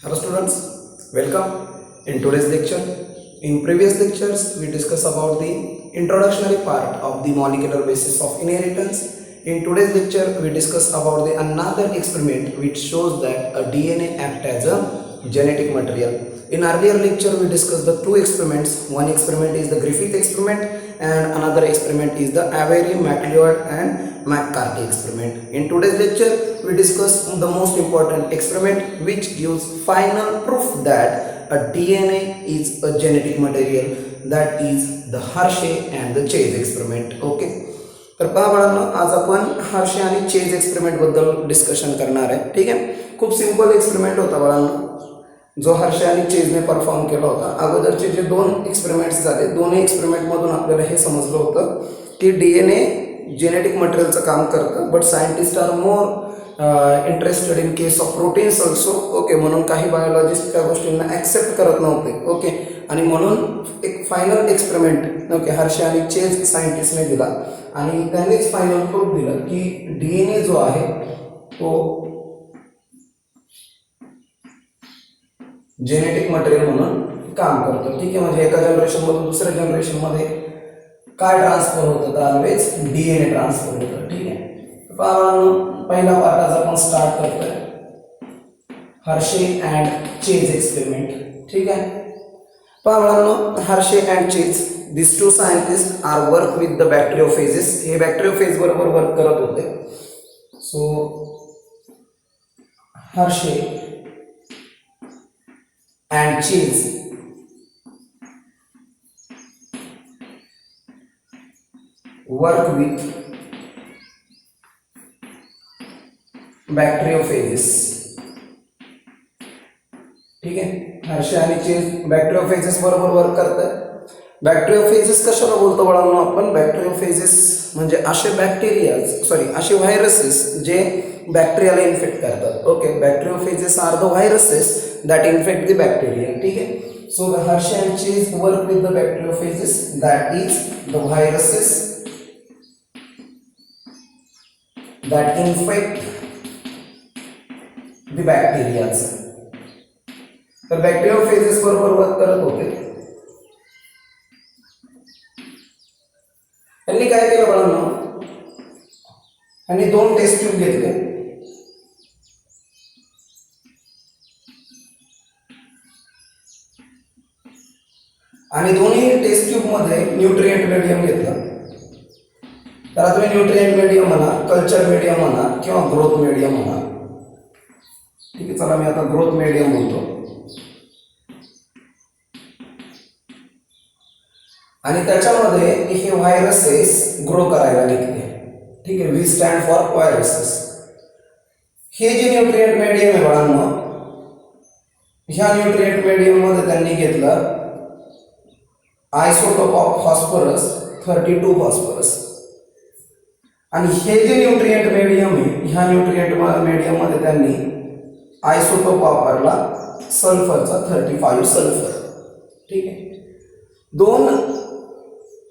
Hello students, welcome. In today's lecture, in previous lectures we discuss about the introductory part of the molecular basis of inheritance. In today's lecture we discuss about the another experiment which shows that a DNA act as a genetic material. In earlier lecture we discussed the two experiments. One experiment is the Griffith experiment and another experiment is the Avery, MacLeod and McCarthy experiment. In today's lecture we discuss the most important experiment which gives final proof that a DNA is a genetic material, that is the Hershey and the Chase experiment. Okay, तर पहा बाळांनो, आज आपण Hershey आणि chase experiment बद्दल discussion करणार आहे. ठीक आहे, खूप सिंपल एक्सपेरिमेंट होता बाळांनो जो हर्षे आणि चेजने परफॉर्म केला होता. अगोदरचे जे दोन एक्सपेरिमेंट्स झाले, दोन्ही एक्सपेरिमेंट मधून आपल्याला हे समजलं होतं की डीएनए जेनेटिक मटेरियलचं काम करतं, but scientist are more interested in case of proteins also. Okay, म्हणून काही बायोलॉजिस्ट त्या गोष्टींना ॲक्सेप्ट करत नव्हते. ओके, आणि म्हणून एक फायनल एक्सपेरिमेंट ओके हर्षे आणि चेज सायंटिस्टने दिला आणि त्यांनीच फायनल प्रूफ दिलं की डीएनए जो आहे तो जेनेटिक मटेरियल म्हणून काम करतो. ठीक आहे, म्हणजे एका जनरेशनमधून दुसऱ्या जनरेशनमध्ये काय ट्रान्सफर होतं तर ऑलवेज डीएनए ट्रान्सफर होतं. ठीक आहे, पहिला पार्ट आज आपण स्टार्ट करतोय हर्षे अँड चेज एक्सपेरिमेंट. ठीक आहे, पहा Hershey and Chase this two scientist are work with the bacteriophages. हे बॅक्टेरियोफेज बरोबर वर्क करत होते. So Hershey and cheese work with bacteriophages. ठीक आहे, हर्षे आणि चेज बॅक्टेरियोफेजेस बरोबर वर्क करतात. बॅक्टेरियोफेजेस कशाला बोलतो बाळांनो आपण? बॅक्टेरियोफेजेस म्हणजे असे असे व्हायरसेस जे बॅक्टेरियाला इन्फेक्ट करतात. Okay, bacteriophages are the viruses that infect the bacteria. ठीक है, so the Hershey and Chase work with the bacteriophages, that is the viruses that infect the bacteria. तर बॅक्टेरियोफेजेस बरोबर वर्क करत होते. त्यांनी काय केलं बाळांनो, त्यांनी दोन टेस्ट ट्यूब घेतले आणि दोन्ही टेस्ट ट्यूब मध्ये न्यूट्रिएंट मीडियम घेतलं. तर तुम्ही न्यूट्रिएंट मीडियम म्हणा, कल्चर मीडियम म्हणा किंवा ग्रोथ मीडियम म्हणा. ठीक आहे, चला मी आता ग्रोथ मीडियम म्हणतो. आणि त्याच्यामध्ये हे व्हायरसेस ग्रो करायला निघते. ठीक आहे, वी स्टँड फॉर व्हायरसेस. हे जे न्यूट्रिएंट मीडियम आहे बाळांनो, ह्या न्यूट्रिएंट मीडियम मध्ये त्यांनी घेतलं आयसोटोप ऑफ फॉस्फरस 32 फॉस्फरस. आणि हे जे न्यूट्रिएंट मीडियम आहे, ह्या न्यूट्रिएंट मीडियम मध्ये त्यांनी आयसोटोप वापरला सल्फरचा 35 सल्फर. ठीक आहे, दोन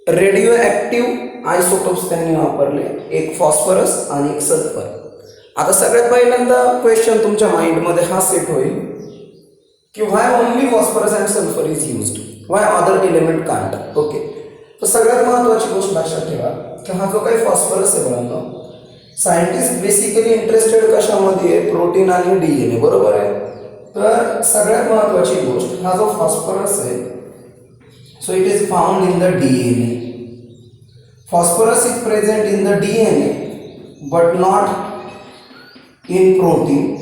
रेडिओ ऍक्टिव्ह आयसोटोप्स त्यांनी वापरले, एक फॉस्फरस आणि एक सल्फर. आता सगळ्यात पहिल्यांदा क्वेश्चन तुमच्या माइंडमध्ये हा सेट होईल की why only phosphorus and sulphur is used, why other element can't. Okay, तर सगळ्यात महत्त्वाची गोष्ट लक्षात ठेवा की हा जो काही फॉस्फरस आहे बाळांनो, सायंटिस्ट बेसिकली इंटरेस्टेड कशामध्ये आहे? प्रोटीन आणि डीएनए. बरोबर आहे, तर सगळ्यात महत्त्वाची गोष्ट हा जो फॉस्फरस आहे, so it is found in the DNA. Phosphorus is present in the DNA but not in protein.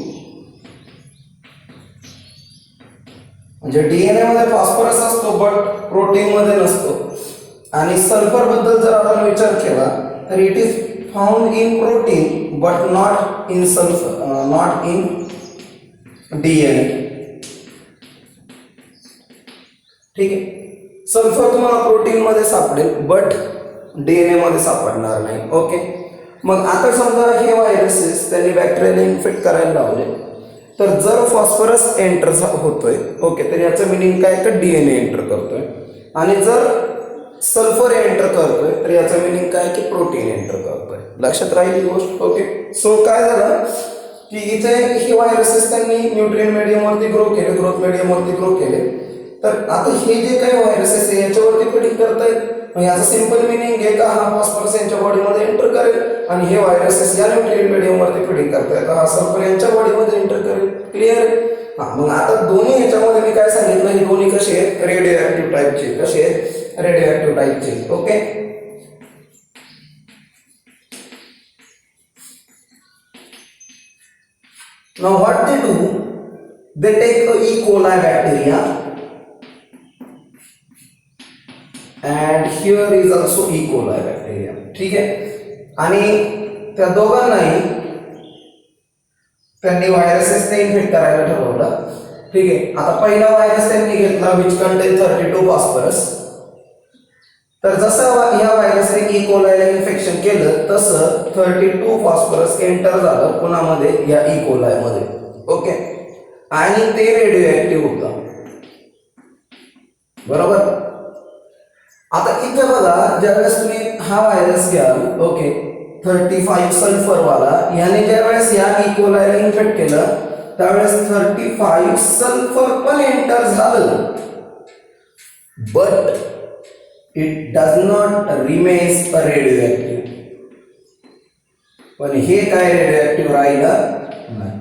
म्हणजे डीएनए मध्ये फॉस्फरस असतो बट प्रोटीन मध्ये नसतो. आणि सल्फर बद्दल जर आपण विचार केला तर it is found in protein but not in sulphur, not in DNA. ठीक आहे, सल्फर तुम्हाला प्रोटीन मध्ये सापडेल बट डीएनए मध्ये सापडणार नाही. ओके, मग आता समजा हे व्हायरसेस त्यांनी बॅक्टेरियाला इन्फेक्ट करायला लावले, तर जर फॉस्फरस एंटर होतोय ओके तर याचं मिनिंग काय तर डीएनए एंटर करतोय. आणि जर सल्फर एंटर करतोय तर याचं मिनिंग काय की प्रोटीन एंटर करतोय. लक्षात राहील ही गोष्ट. ओके, सो काय झालं की इथे हे व्हायरसेस त्यांनी न्यूट्रिएंट मीडियमवरती ग्रो केले, ग्रोथ मीडियमवरती ग्रो केले. तर आता हे जे काही व्हायरसेस आहे याच्यावरती प्रिडिक्ट करतायत. याचं सिंपल मिनिंग आहे का हा फॉस्फरस यांच्या बॉडीमध्ये एंटर करेल आणि हे व्हायरसेस या न्यूट्रिएंट मीडियमवरती प्रिडिक्ट करतायत हा सल्फर यांच्या बॉडीमध्ये एंटर करेल. क्लिअर? हा, मग आता दोन्ही याच्यामध्ये मी काय सांगितलं, हे दोन्ही कसे आहेत? रेडिओ ऍक्टिव्ह टाईपचे. कसे आहेत? रेडिओ ऍक्टिव्ह टाईपचे. Okay. Now what they do, they take a E. coli bacteria and here is also E. coli bacteria. ठीक आहे. आणि त्या दोघांनाही त्यांनी व्हायरसेसने इन्फेक्ट करायला ठरवलं. ठीक आहे. आता पहिला व्हायरस त्यांनी घेतला विच कंटेन 32 फॉस्फरस. तर जसं ह्या व्हायरसने ई कोलायला इन्फेक्शन केलं तसं 32 फॉस्फरस एंटर झालं पुन्हामध्ये या ई कोलायमध्ये. ओके. आणि ते रेडिओ ऍक्टिव्ह होतं. बरोबर. आता इथे बघा, ज्यावेळेस तुम्ही हा व्हायरस घ्याल, ओके, 35 सल्फर वाला, याने ज्यावेळेस या ई कोलायला इन्फेक्ट केलं त्यावेळेस 35 सल्फर पण एंटर झालं, but it does not remains a radioactive. पण हे काय रेडिओ राहिलं नाही.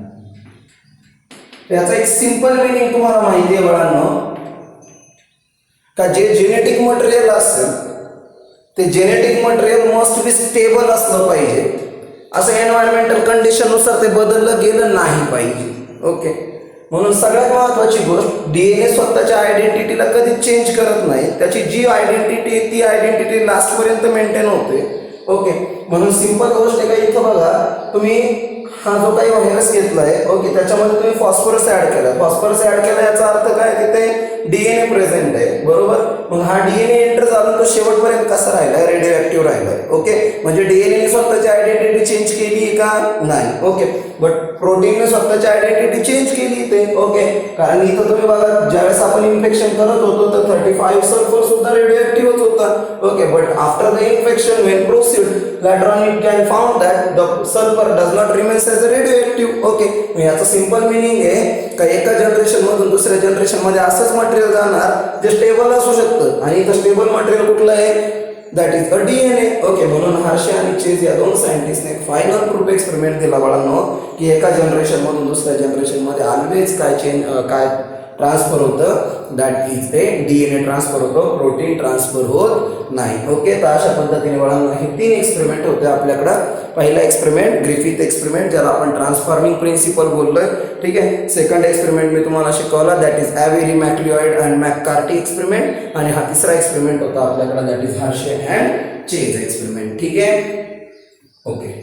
त्याचा एक सिंपल मीनिंग तुम्हाला माहिती आहे बाळांनो, का जे जेनेटिक मटेरियल असेल ते genetic material must be stable असलं पाहिजे. असं एन्व्हायरमेंटल कंडिशन नुसार ते बदललं गेलं नाही पाहिजे. ओके. म्हणून सगळ्यात महत्त्वाची गोष्ट, डीएनए स्वतःच्या आयडेंटिटीला कधी चेंज करत नाही. त्याची जी आयडेंटिटी आहे ती आयडेंटिटी लास्टपर्यंत मेंटेन होते. ओके. म्हणून सिंपल गोष्ट आहे का, इथं बघा तुम्ही हा जो काही व्हायरस घेतलाय, ओके, त्याच्यामध्ये तुम्ही फॉस्फरस ऍड केला. फॉस्फरस ऍड केला याचा अर्थ काय, तिथे डीएनए प्रेझेंट आहे. बरोबर. मग हा डीएनए एंटर झाला तो शेवटपर्यंत कसा राहिलाय? रेडिओ ऍक्टिव्ह राहिलाय. ओके. म्हणजे डीएनए स्वतःची आयडेंटिटी चेंज केली का? नाही. ओके. बट प्रोटीनने स्वतःची आयडेंटिटी चेंज केली ते. ओके. कारण इथं तुम्ही बघा, ज्यावेळेस आपण इन्फेक्शन करत होतो तर 35 सल्फर सुद्धा रेडिओ ऍक्टिव्हच होता. Okay. But after the infection when proceed later on it can found that the sulfur does not remain as a radioactive. Okay. याचं सिंपल मिनिंग आहे का एका जनरेशन मधून दुसऱ्या जनरेशन मध्ये असंच मटेरियल जाणार जे स्टेबल असू शकतं, आणि इथं स्टेबल मटेरियल कुठलं आहे? That is a DNA. Okay. म्हणून हार्शे आणि चेज या दोन सायंटिस्टने फायनल प्रूफ एक्सपेरिमेंट दिला बाळांनो, की एका जनरेशन मधून दुसऱ्या जनरेशन मध्ये ऑलवेज काय ट्रान्सफर होतं? That is a DNA transfer होतो, प्रोटीन ट्रान्सफर होत नाही. ओके. तर अशा पद्धतीने बाळांनो हे 3 एक्सपेरिमेंट होते आपल्याकडं. पहिला एक्सपेरिमेंट ग्रिफिथ एक्सपेरिमेंट, ज्याला आपण ट्रान्सफॉर्मिंग प्रिन्सिपल बोललोय. ठीक आहे. सेकंड एक्सपेरिमेंट मी तुम्हाला शिकवला, दॅट इज ॲव्हेरी मॅक्लिओइड अँड मॅककार्टी एक्सपेरिमेंट. आणि हा तिसरा एक्सपेरिमेंट होता आपल्याकडे, that is Hershey and chase experiment. ठीक आहे. Okay.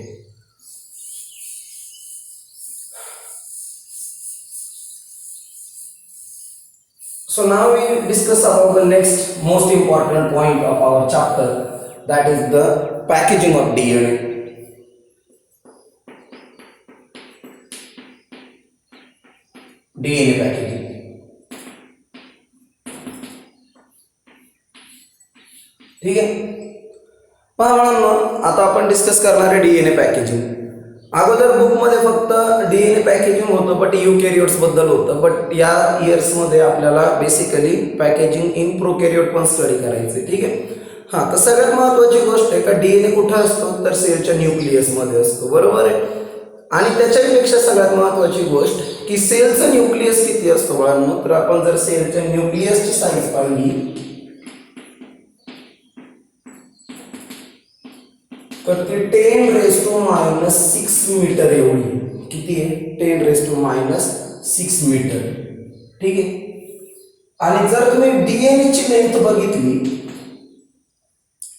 So now we discuss about the next most important point of our chapter, that is the packaging of DNA. DNA packaging. ठीक आहे. पहा बाळांनो, आता आपण डिस्कस करणार आहे डीएनए पॅकेजिंग. अगोदर बुकमध्ये फक्त डीएनए पॅकेजिंग होतं, बट युकॅरियोट्स बद्दल होतं. बट या इयर्समध्ये आपल्याला बेसिकली पॅकेजिंग इन प्रोकॅरियोट पण स्टडी करायचं. ठीक आहे. हां, तर सगळ्यात महत्त्वाची गोष्ट आहे का डीएनए कुठं असतो? तर सेलच्या न्यूक्लियसमध्ये असतो. बरोबर आहे. आणि त्याच्यापेक्षा सगळ्यात महत्त्वाची गोष्ट की सेलचं न्यूक्लियस किती असतो बाळांनो? तर आपण जर सेलच्या न्यूक्लियसची साईज पाहिली तर ती 10⁻⁶ मीटर एवढी. किती आहे? 10⁻⁶ मीटर. ठीक आहे. आणि जर तुम्ही डीएनएची लेंथ बघितली,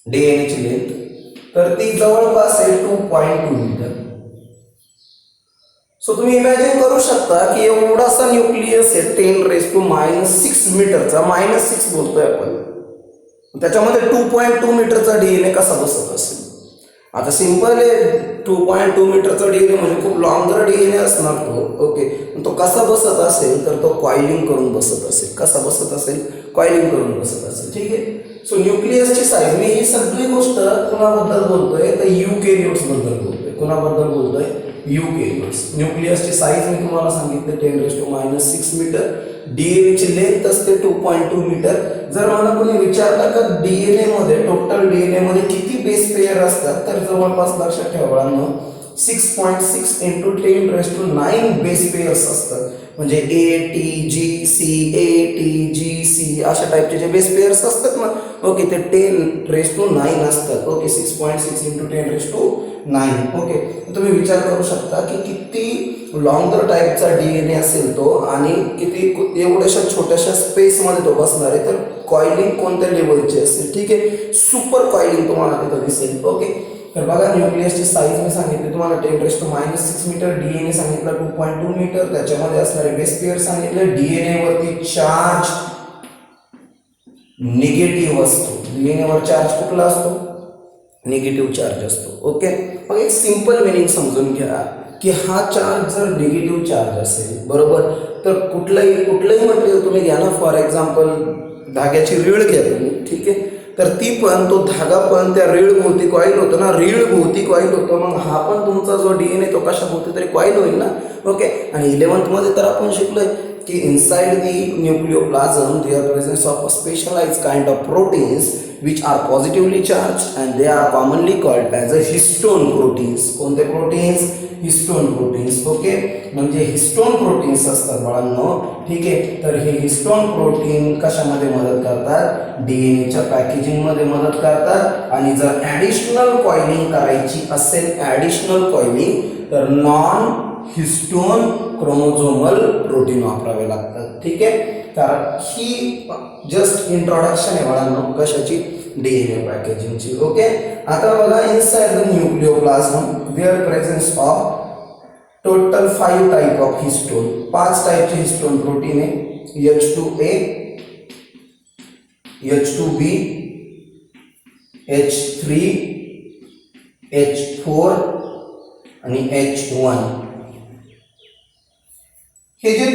डीएनएची लेंथ, तर ती जवळपास आहे 2.2 मीटर. सो तुम्ही इमॅजिन करू शकता की एवढासा न्यूक्लियस आहे 10⁻⁶ मीटरचा, -6 बोलतोय आपण, त्याच्यामध्ये 2.2 मीटरचा डीएनए कसा बसत असेल? आता सिंपल आहे, 2.2 मीटरचा डीएनए म्हणजे खूप लॉंगर डीएनए असणार तो. ओके. तो कसा बसत असेल? तर तो कॉइलिंग करून बसत असेल. कसा बसत असेल? कॉइलिंग करून बसत असेल. ठीक आहे. सो न्यूक्लियसची साईज, मी ही सगळी गोष्ट कुणाबद्दल बोलतोय? तर युकॅरियोट्स बद्दल बोलतोय. कुणाबद्दल बोलतोय? युकॅरियोट्स. न्यूक्लियसची साईज मी तुम्हाला सांगितलं 10⁻⁻⁶ मीटर. डीएनएची लेंथ असते 2.2 मीटर. जर मला कोणी विचारलं का डीएनए मध्ये टोटल डीएनए मध्ये किती बेस पेअर असतात तर जवळपास लक्षात ठेवा 6.6 इंटू 10⁹ बेस पेअर्स असतात. म्हणजे ATGC अशा टाईपचे जे बेस पेअर्स असतात ना ओके ते 10⁹ असतात. Okay 6.6 into 10⁹. ओके तुम्ही विचार करू शकता की किती लॉंगर टाईपचा डीएनए असेल तो आणि किती एवढ्याशा छोट्याशा स्पेसमध्ये तो बसणार आहे. तर कॉइलिंग कोणत्या लेवलची असेल. ठीक आहे सुपर कॉइलिंग तुम्हाला तिथं दिसेल. ओके तर बघा न्यूक्लियसची साईज मी सांगितली तुम्हाला 10⁻⁶ मीटर. डीएनए सांगितलं 2.2 मीटर. त्याच्यामध्ये असणारे बेस पेअर सांगितले. डीएनए वरती चार्ज निगेटिव्ह असतो. डीएनए वर चार्ज कुठला असतो निगेटिव्ह चार्ज असतो. ओके मग एक सिंपल मिनिंग समजून घ्या की हा चार्ज जर निगेटिव्ह चार्ज असेल बरोबर तर कुठलंही मटेरियल तुम्ही घ्या ना फॉर एक्झाम्पल धाग्याची रीळ घ्या तुम्ही. ठीक आहे तर ती पण तो धागा पण त्या रीळ भोवती कॉईल होतो ना रीळ भोवती कॉईल होतो. मग हा पण तुमचा जो डीएनए तो कशा भोवती तरी कॉईल होईल ना. ओके आणि 11th मध्ये तर आपण शिकलोय की inside the nucleoplasm there presence of a specialized kind of proteins which are positively charged and they are commonly called as a histone proteins. कोणते प्रोटीन्स हिस्टोन प्रोटीन्स. ओके म्हणजे हिस्टोन प्रोटीन्स असतात बाळांनो. ठीक आहे तर हे हिस्टोन प्रोटीन कशामध्ये मदत करतात डीएनएच्या पॅकेजिंग मध्ये मदत करतात. आणि जर ॲडिशनल कॉइलिंग करायची असेल ॲडिशनल कॉइलिंग तर नॉन हिस्टोन क्रोमोझोमल प्रोटीन वापरावे लागतात. ठीक आहे कारण ही जस्ट इंट्रोडक्शन आहे बाळांनो कशाची डीएनए पॅकेजिंगची. ओके आता बघा inside the nucleoplasm there presence of total 5 type of histone. 5 टाइपचे हिस्टोन प्रोटीन आहे. H2A H2B H3 H4 आणि H1. हे जे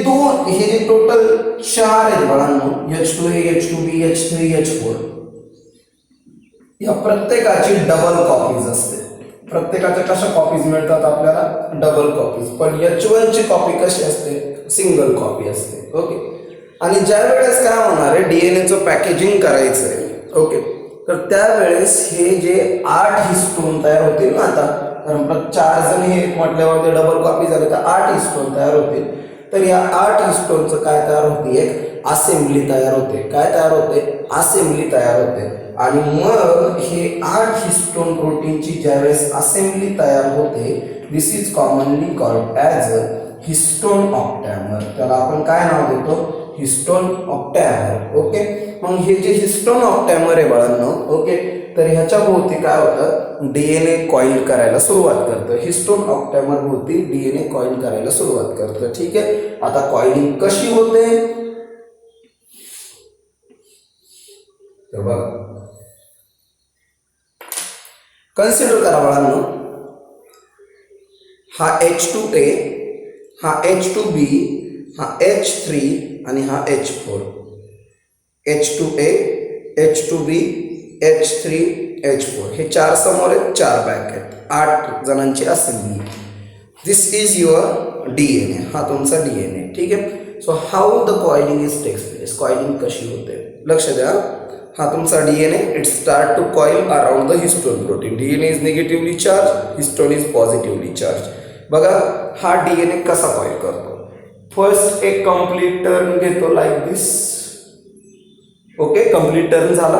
टोटल 4 आहेत बाळांनो H2A H2B H3 H4 या प्रत्येकाची डबल कॉपीज असते. प्रत्येकाच्या कशा कॉपीज मिळतात आपल्याला डबल कॉपीज. पण H1 ची कॉपी कशी असते सिंगल कॉपी असते. ओके आणि ज्या वेळेस काय होणार आहे डीएनएचं पॅकेजिंग करायचं आहे. ओके तर त्यावेळेस हे जे 8 हिस्टोन तयार होतील ना आता कारण 4 जण हे म्हटल्यावर ते डबल कॉपी झाले तर 8 हिस्टोन तयार होतील. तर या 8 हिस्टोनचं काय तयार होते एक असेंब्ली तयार होते. काय तयार होते असेंब्ली तयार होते. आणि मग हे 8 हिस्टोन प्रोटीनची ज्यावेळेस असेंब्ली तयार होते this is commonly called as a histone octamer. त्याला आपण काय नाव देतो हिस्टोन ऑक्टॅमर. ओके मग हे जे हिस्टोन ऑक्टॅमर आहे बाळांनो ओके तर ह्याच्या भोवती काय होतं डीएनए कॉईल करायला सुरुवात करतं. हिस्टोन ऑक्टॅमर भोवती डीएनए कॉईल करायला सुरुवात करतं. ठीक आहे आता कॉइलिंग कशी होते तर बघा कन्सिडर करा बाळांनो हा H2A हा H2B हा H3 आणि हा H4. H2A H2B H3 H4 हे 4 समोर आहेत 4 बॅक आहेत. 8 जणांची assembly. This is your DNA हा तुमचा डीएनए. ठीक आहे so how the coiling is takes place. Coiling कशी होते लक्ष द्या. हा तुमचा DNA it start to coil around the histone protein. DNA is negatively charge histone is positively charge. बघा हा डीएनए कसा कॉइल करतो. फर्स्ट एक कंप्लीट टर्न घेतो like this. Okay complete turn झाला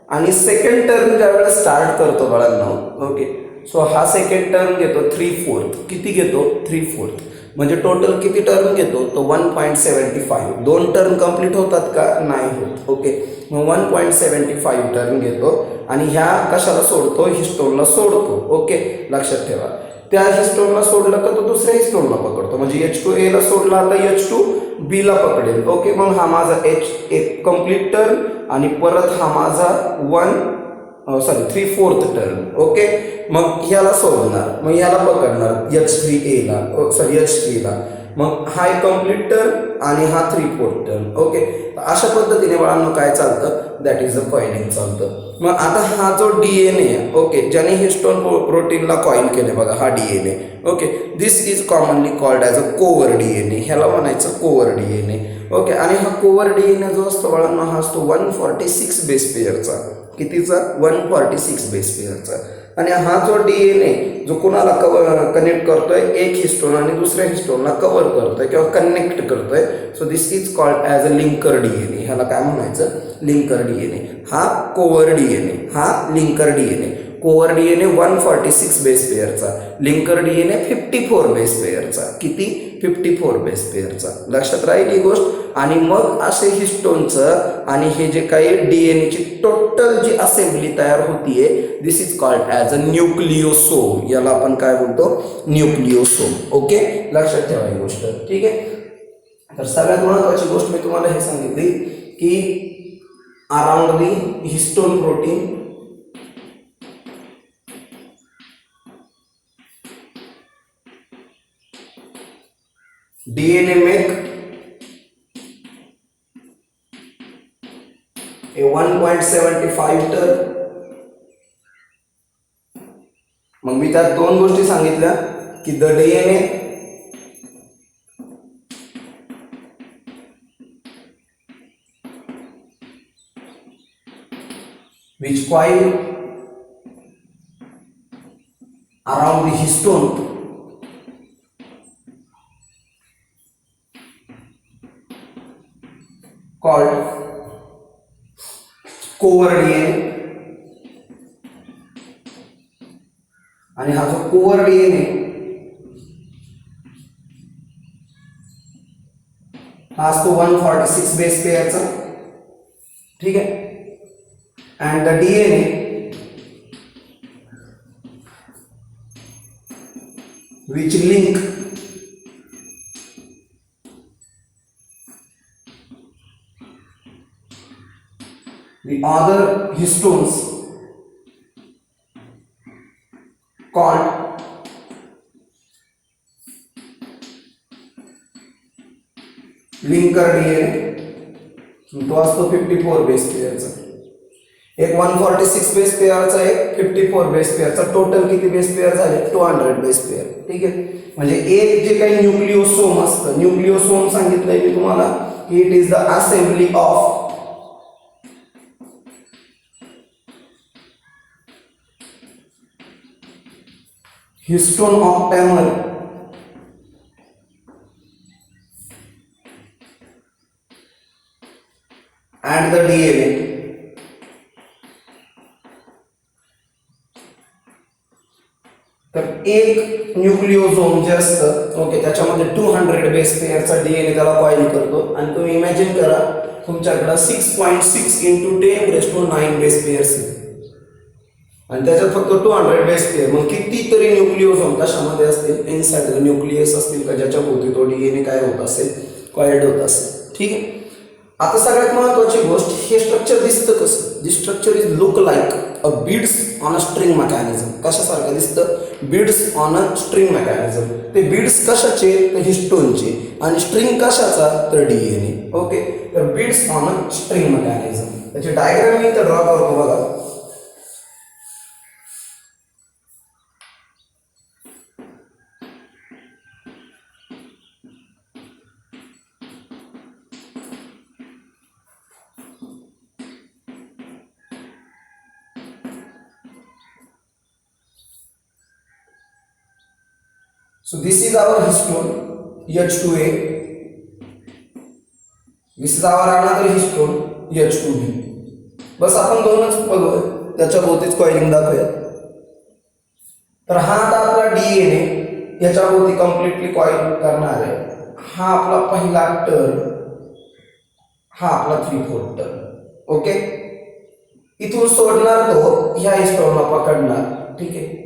आणि सेकंड टर्न ज्यावेळेला स्टार्ट करतो बाळांनो ओके सो हा सेकंड टर्न घेतो 3/4. किती घेतो 3/4 म्हणजे टोटल किती टर्न घेतो तो 1.75. 2 टर्न कंप्लीट होतात का नाही होत. ओके मग 1.75 टर्न घेतो आणि ह्या कशाला सोडतो हिस्टोनला सोडतो. ओके लक्षात ठेवा त्या हिस्टोनला सोडलं का तो दुसऱ्या हिस्टोनला पकडतो. म्हणजे H2A ला सोडला आता H2B ला पकडेल. ओके मग हा माझा एक कंप्लीट टर्न आणि परत हा माझा 3/4 टर्न. ओके मग ह्याला सोडणार मग ह्याला पकडणार H3 ला मग हा एक कंप्लीट टर्न आणि हा 3/4 टर्न. ओके अशा पद्धतीने बाळांनो काय चालतं दॅट इज अ कॉइलिंग चालतं. मग आता हा जो DNA ओके, ज्याने हिस्टोन प्रोटीनला कॉईल केले बघा, हा DNA okay, this is commonly called as a cover DNA, ह्याला म्हणायचं कोवर DNA ओके. आणि हा कोवर DNA जो असतो बाळांनो, हा असतो 146 बेस पेअरचा. कितीचा? 146 बेस पेअरचा. आणि हा जो DNA जो कुणाला कनेक्ट करतोय, एक हिस्टोन आणि दुसऱ्या हिस्टोनला कव्हर करतोय किंवा कनेक्ट करतोय, so this is called as a linker DNA. ह्याला काय म्हणायचं? Linker DNA. हा कोवर DNA, हा linker DNA. Core DNA 146 base पेअरचा, लिंकर DNA 54 बेस पेअरचा. किती? 54 बेस पेअरचा. लक्षात राहील ही गोष्ट. आणि मग असे हिस्टोनचं आणि हे जे काही DNAची टोटल जी असेंब्ली तयार होतीये, दिस इज कॉल्ड ॲज अ न्यूक्लिओसोम. याला आपण काय बोलतो? न्यूक्लिओसोम. ओके, लक्षात ठेवा ही गोष्ट. ठीक आहे. तर सगळ्यात महत्वाची गोष्ट मी तुम्हाला हे सांगितली की around the histone protein DNA make a 1.75 ton. मग मी त्यात दोन गोष्टी सांगितल्या की the DNA which coil around the histone called cover DNA. आणि हा जो कोवर DNA हा असतो 146 बेस पेअरचा. ठीक आहे. And the DNA which link the other histones called linker DNA. तो असतो 54 बेस पेअरचा. एक 146 बेस पेअरचा, एक 54 बेस पेअरचा. टोटल किती बेस पेअर झाले? 200 बेस पेअर. ठीक आहे. म्हणजे एक जे काही न्यूक्लिओसोम असतं, न्यूक्लिओसोम सांगितलंय मी तुम्हाला की it is the assembly of histone octamer and the DNA. तर एक न्यूक्लिओसोम जे असतं ओके, त्याच्यामध्ये 200 बेस पेअरचा DNA त्याला कॉईल करतो. आणि तुम्ही इमॅजिन करा तुमच्याकडे 6.6 × 10⁹ बेस पेअर्स आणि त्याच्यात फक्त 200 बेस पेअर. मग कितीतरी न्यूक्लिओसोम कशामध्ये असतील? इनसाइड न्यूक्लियस असतील का, ज्याच्या भोवती तो DNA काय होत असेल? कॉइल्ड होत असेल. ठीक आहे. आता सगळ्यात महत्वाची गोष्ट, हे स्ट्रक्चर दिसतं कसं? This structure is look like a beads on a string mechanism. कशासारखं दिसतं? Beads on a string mechanism. ते बीड्स कशाचे? तर हिस्टोनचे. आणि स्ट्रिंग कशाचा? तर DNA. ओके. तर beads on a string mechanism. त्याची डायग्राम मी इथं ड्रॉ करतो बघा. So this is our histone H2A. This is our another histone H2B. बस आपण दोनच बघूया, त्याच्या भोवतीच कॉइलिंग दाखवूया. तर हा आता आपला DNA याच्या भोवती कम्प्लिटली कॉइल करणार आहे. हा आपला पहिला टर्न, हा आपला 3/4 टर्न. ओके. इथून सोडणार तो ह्या हिस्टोनला पकडणार. ठीक आहे.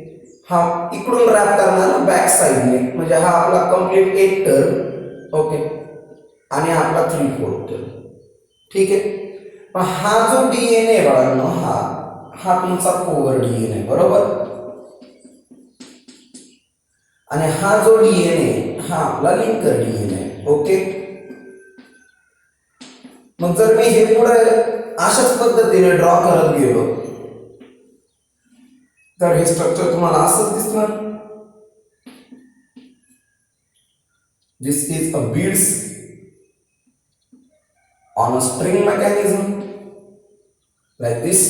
हा इकडून रॅप करणार बॅक साइडने, म्हणजे हा आपला कंप्लीट एक टर्न. ओके. आणि आपला 3/4 टर्न. ठीक आहे. पण हा जो DNA बाळांनो, हा तुमचा कोवर DNA बरोबर. आणि हा जो DNA हा आपला लिंकर DNA. ओके. मग जर मी हे पुढे अशाच पद्धतीने ड्रॉ करत गेलो तर हे स्ट्रक्चर तुम्हाला असंच दिसणार. This is a beads on a string mechanism like this.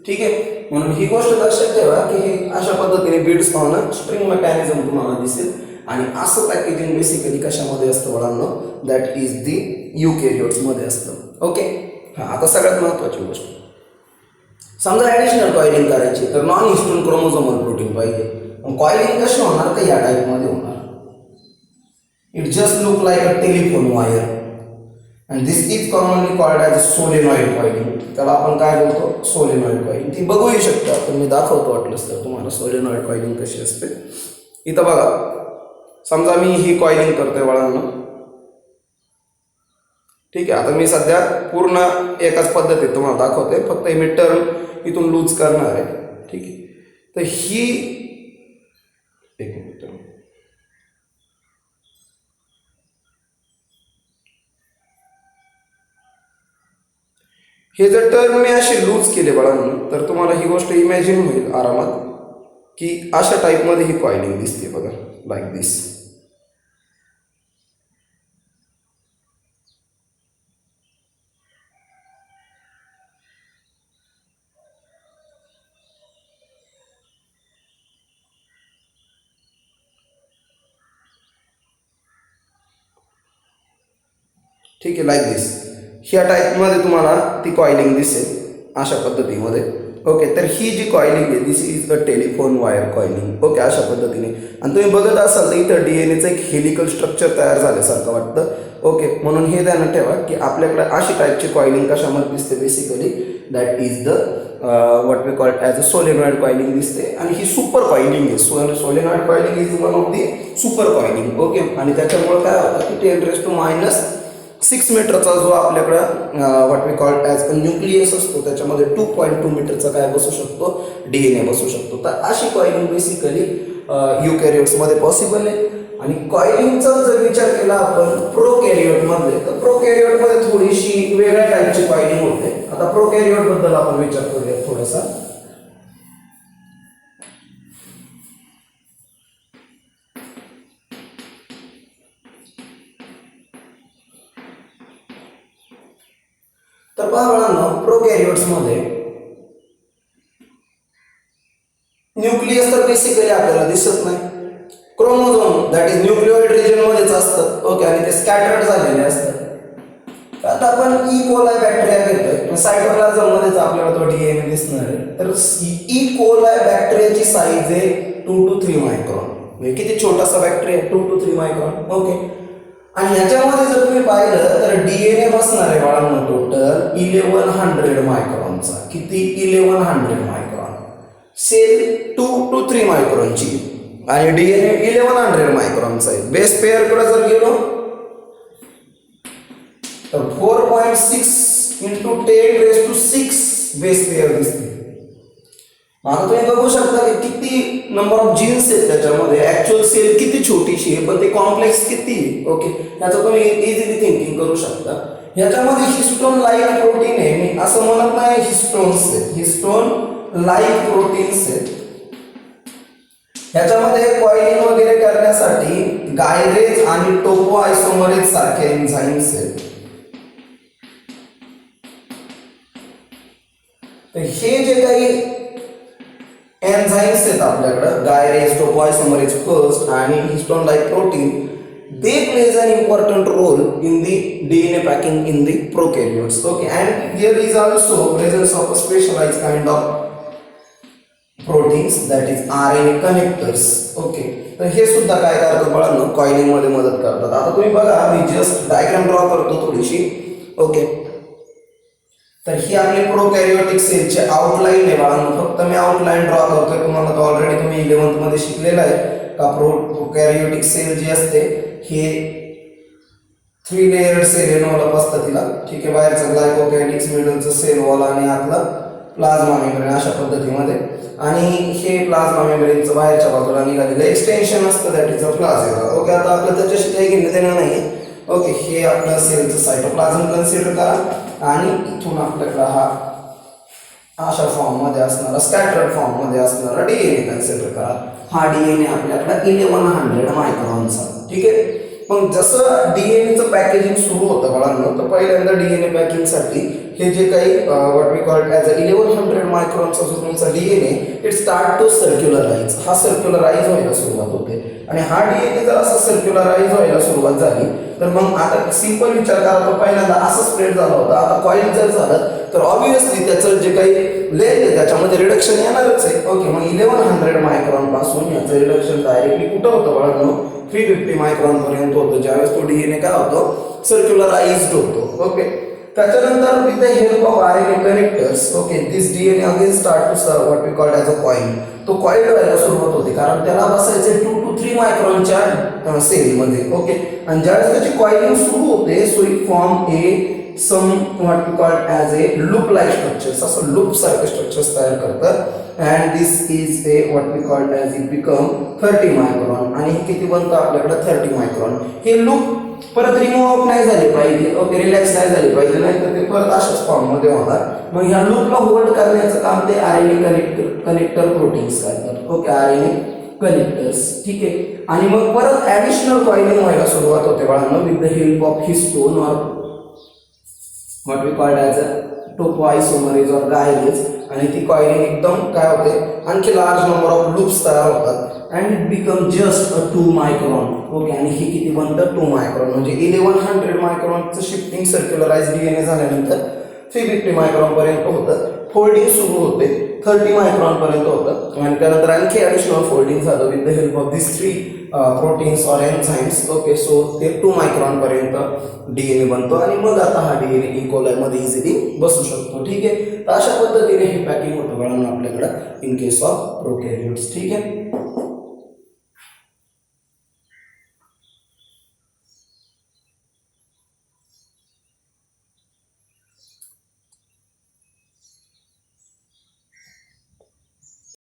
ठीक आहे, म्हणून ही गोष्ट लक्षात ठेवा की हे अशा पद्धतीने beads on a string mechanism तुम्हाला दिसेल. आणि असं पॅकेजिंग बेसिकली कशामध्ये असतं बाळांनो, दॅट इज दी युकॅरियोट्स मध्ये असतं. ओके, हा आता सगळ्यात महत्त्वाची गोष्ट, समजा ॲडिशनल कॉइलिंग करायची तर नॉन हिस्टोन क्रोमोझोमल प्रोटीन पाहिजे. कॉइलिंग कशी होणार तर या टाईपमध्ये होणार. It just look like a telephone wire and this is commonly called as solenoid coiling. त्याला आपण काय बोलतो, सोलेनॉइड कॉइलिंग. ती बघूही शकता आपण, मी दाखवतो वाटलंच तर तुम्हाला सोलेनॉइड कॉइलिंग कशी असते. इथं बघा, समजा मी ही कॉइलिंग करतोय बाळांनो. ठीक आहे, आता मी सध्या पूर्ण एकाच पद्धतीत तुम्हाला दाखवतोय, फक्त मी टर्न इथून लूज करणार आहे. ठीक आहे, तर ही एक मिनिट, हे जर टर्न मी असे लूज केले बाळांनो तर तुम्हाला ही गोष्ट इमॅजिन होईल आरामात की अशा टाईपमध्ये ही कॉइलिंग दिसते बघा, लाईक दिस. ठीक आहे, लाईक दिस. ह्या टाईपमध्ये तुम्हाला ती कॉइलिंग दिसेल अशा पद्धतीमध्ये. ओके, तर ही जी कॉइलिंग आहे this is a telephone wire coiling. Okay, अशा पद्धतीने. आणि तुम्ही बघत असाल तर इथं डीएनएचं एक हेलिकल स्ट्रक्चर तयार झाल्यासारखं वाटतं. ओके, म्हणून हे ध्यानात ठेवा की आपल्याकडे अशी टाईपची कॉइलिंग कशामध्ये दिसते basically, that is the what we called as a solenoid coiling दिसते. आणि ही सुपर कॉइलिंग आहे. Solenoid coiling is one of the super coiling. Okay, आणि त्याच्यामुळे काय होतं की 10⁻⁻6 मीटरचा जो आपल्याकडं what we called as a nucleus असतो त्याच्यामध्ये 2.2 मीटरचा काय बसू शकतो, डीएनए बसू शकतो. तर अशी कॉइलिंग बेसिकली युकॅरियोट्समध्ये पॉसिबल आहे. आणि कॉइलिंगचा जर विचार केला आपण प्रोकॅरियोटमध्ये, तर प्रोकॅरियोटमध्ये थोडीशी वेगळ्या टाईपची कॉइलिंग होते. आता प्रोकॅरियोटबद्दल आपण विचार करूया थोडासा. तर पहा बाळांनो, प्रोकॅरियोट्समध्ये न्यूक्लियस तर बेसिकली आपल्याला दिसत नाही. क्रोमोझोम दॅट इज न्यूक्लिओइड रिजनमध्येच असतात. ओके, आणि ते स्कॅटर्ड झालेले असतात. आता आपण ई कोलाय बॅक्टेरिया घेतोय, सायटोप्लाझममध्येच आपल्याला तो डीएनए दिसणार आहे. तर ई कोलाय बॅक्टेरियाची साईज आहे 2 to 3 मायक्रॉन. म्हणजे किती छोटासा बॅक्टेरिया, 2 to 3 मायक्रॉन. ओके, आणि ह्याच्यामध्ये जर तुम्ही पाहिलं तर डीएनए बसणार आहे बाळांनो टोटल 1100 मायक्रॉनचा. किती, 1100 मायक्रॉन. सेल 2 to 3 मायक्रॉनची आणि डीएनए 1100 मायक्रॉनचा आहे. बेस पेअरकडे जर गेलो तर 4.6 into 10⁻⁶ बेस पेअर दिसते. आता तुम्ही बघू शकता की किती नंबर ऑफ जीन्स आहेत त्याच्यामध्ये. ऍक्च्युअल सेल किती छोटीशी आहे पण ते कॉम्प्लेक्स किती. ओके, याचं तुम्ही इझिली थिंकिंग करू शकता. ह्याच्यामध्ये हिस्टोन लाईक प्रोटीन आहे. मी असं म्हणत नाही हिस्टोन्स आहेत, हिस्टोन लाईक प्रोटीन्स आहेत. ह्याच्यामध्ये कॉइलिंग वगैरे करण्यासाठी गायरेज आणि टोपो आयसोमरेज सारखे एन्झाईम्स आहेत. तर हे जे काही एन्झाईम्स आहेत आपल्याकडं, गायरेज, टोपो आयसोमरेज फर्स्ट आणि histone like protein, they plays an important role in the DNA packing in the prokaryotes. Okay, and there is also presence of a specialized kind of proteins that is RNA connectors. Okay, तर हे सुद्धा काय करतात बाळांनो, coiling मध्ये मदत करतात. आता तुम्ही बघा, मी जस्ट डायग्राम ड्रॉ करतो थोडीशी. ओके, तर ही आपली प्रोकॅरियोटिक सेलची आउटलाईन आहे बाळांनो. फक्त मी आउटलाईन ड्रॉ करतोय. तुम्हाला तर ऑलरेडी तुम्ही 11th मध्ये शिकलेला आहे का प्रोकॅरियोटिक सेल जी असते हे 3 लेयर्ड सेल डेव्हलप असतं तिला. ठीक आहे, बाहेरचं ग्लायकोकॅलिक्स, मिडलचं सेल वॉल आणि आतला प्लाझ्मा मेम्ब्रेन अशा पद्धतीमध्ये. आणि हे प्लाझ्मा मेम्ब्रेनचं बाहेरच्या बाजूला निघालेलं एक्सटेन्शन असतं, दॅट इज अ प्लाझेला. ओके, आता आपलं त्याच्याशी काही घेणं देणं नाही. ओके, हे आपलं सेलचं सायटोप्लाझम कन्सिडर करा आणि इथून आपल्याकडं हा अशा फॉर्ममध्ये असणारा स्कॅटर्ड फॉर्ममध्ये असणारा डीएनए कन्सिडर करा. हा डीएनए आपल्याकडे 1100 मायक्रॉनचा. ठीक आहे. मग जसं डीएनएचं पॅकेजिंग सुरू होतं बाळांनो, तर पहिल्यांदा डीएनए पॅकिंगसाठी हे जे काही व्हॉट वी कॉल्ड ॲज 1100 मायक्रॉनचा जो तुमचा डीएनए इट स्टार्ट टू सर्क्युलराइज. हा सर्क्युलराइज व्हायला सुरुवात होते आणि हा डीएनए जर असा सर्क्युलराइज व्हायला सुरुवात झाली तर मग आता सिंपल विचार करा, तो पहिल्यांदा असं स्प्रेड झाला होता. आता कॉईल जर झालं तर ऑब्विसली त्याचं जे काही लेंथ आहे त्याच्यामध्ये रिडक्शन येणारच आहे. ओके. मग 1100 मायक्रॉन पासून याचं रिडक्शन डायरेक्टली कुठं होतं बाळांनो, 350 मायक्रॉन पर्यंत होतं, ज्यावेळेस तो डीएनए काय होतो, सर्क्युलराइज्ड होतो. ओके. त्याच्यानंतर with the help of RNA connectors, okay, this DNA again start to serve what we called as a coil. तो कॉईल व्हायला सुरुवात होते कारण त्याला बसायचे 2 to 3 मायक्रॉनच्या सेलमध्ये. ओके. आणि ज्यावेळेस त्याची कॉइलिंग सुरू होते so it form some what we call as a loop like structures. असं लूप सारखे स्ट्रक्चर्स तयार करतात and this is a what we call as it become 30 micron. आणि हे किती बनतं आपल्याकडे 30 मायक्रॉन. हे लूप परत रिमूव्ह ऑफ नाही झाले पाहिजे. ओके. रिलॅक्स नाही झाले पाहिजे, नाही तर ते परत अशाच फॉर्ममध्ये होणार. मग ह्या लूपला होल्ड करण्याचं काम ते आरएनए कनेक्टर प्रोटीन्स करतात. ओके. RNA connectors. ठीक आहे. आणि मग परत ॲडिशनल कॉइलिंग व्हायला सुरुवात होते बाळांनो with the help of histone or what we called as a topoisomerase or guidance. आणि ती कॉइलिंग एकदम काय होते, आणखी लार्ज नंबर ऑफ लूप्स तयार होतात and it become just 2 micron. Okay. आणि हे किती बनतं 2 मायक्रॉन. म्हणजे 1100 मायक्रॉनचं शिफ्टिंग सर्क्युलराइज डीएनए झाल्यानंतर 350 मायक्रॉन पर्यंत होतं. फोल्डिंग सुरू होते 30 मायक्रॉन पर्यंत होतं आणि त्यानंतर आणखी ॲडिशनल फोल्डिंग झालं with the help of this 3 proteins or enzymes. Okay. So ते 2 मायक्रॉन पर्यंत डीएनए बनतो आणि मग आता हा डीएनए इकोलायमध्ये इझिली बसू शकतो. ठीक आहे. तर अशा पद्धतीने हे पॅकिंग होतं बाळांनो आपल्याकडं इन केस ऑफ प्रोकॅरियोट्स. ठीक आहे.